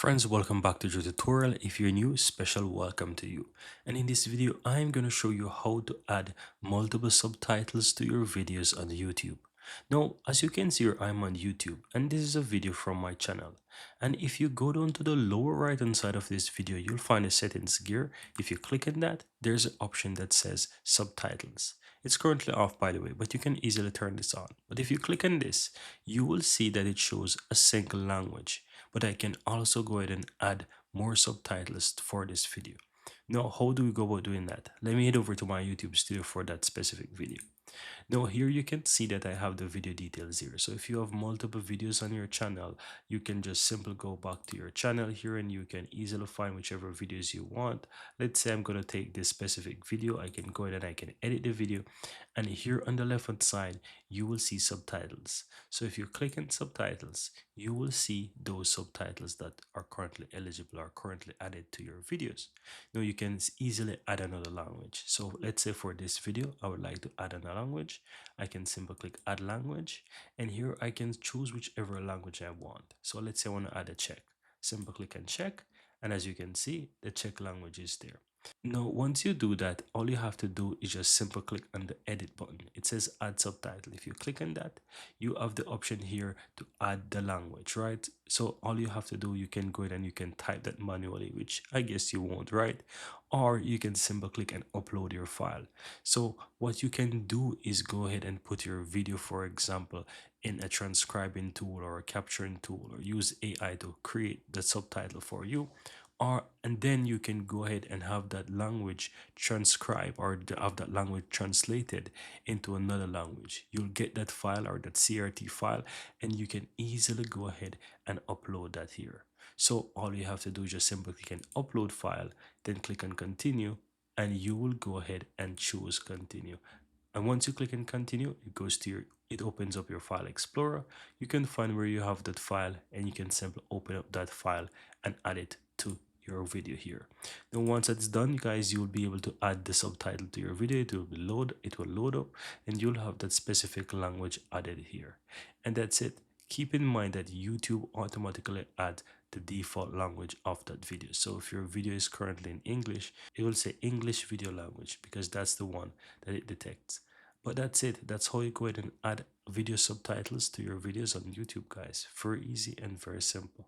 Friends, welcome back to the tutorial. If you're new, special welcome to you. And in this video, I'm going to show you how to add multiple subtitles to your videos on YouTube. Now, as you can see here, I'm on YouTube and this is a video from my channel. And if you go down to the lower right hand side of this video, you'll find a settings gear. If you click on that, there's an option that says subtitles. It's currently off, by the way, but you can easily turn this on. But if you click on this, you will see that it shows a single language, but I can also go ahead and add more subtitles for this video. Now, how do we go about doing that? Let me head over to my YouTube studio for that specific video. Now here you can see that I have the video details here. So if you have multiple videos on your channel, you can just simply go back to your channel here and you can easily find whichever videos you want. Let's say I'm going to take this specific video. I can go ahead and I can edit the video. And here on the left hand side, you will see subtitles. So if you click on subtitles, you will see those subtitles that are currently eligible or currently added to your videos. Now you can easily add another language. So let's say for this video, I would like to add another language. I can simply click add language and here I can choose whichever language I want. So let's say I want to add a Czech. Simply click on Czech, and as you can see, the Czech language is there. Now, once you do that, all you have to do is just simply click on the edit button. It says add subtitle. If you click on that, you have the option here to add the language, right? So all you have to do, you can go ahead and you can type that manually, which I guess you won't, right? Or you can simply click and upload your file. So what you can do is go ahead and put your video, for example, in a transcribing tool or a capturing tool, or use AI to create the subtitle for you, or and then you can go ahead and have that language transcribed or have that language translated into another language. You'll get that file or that CRT file and you can easily go ahead and upload that here. So all you have to do is just simply click on upload file, then click on continue, and you will go ahead and choose continue. And once you click on continue, it opens up your file explorer. You can find where you have that file and you can simply open up that file and add it to your video here. Then once that's done, guys, you'll be able to add the subtitle to your video. It will load up and you'll have that specific language added here. And that's it. Keep in mind that YouTube automatically adds the default language of that video. So if your video is currently in English, it will say English video language because that's the one that it detects. But that's it. That's how you go ahead and add video subtitles to your videos on YouTube, guys. Very easy and very simple.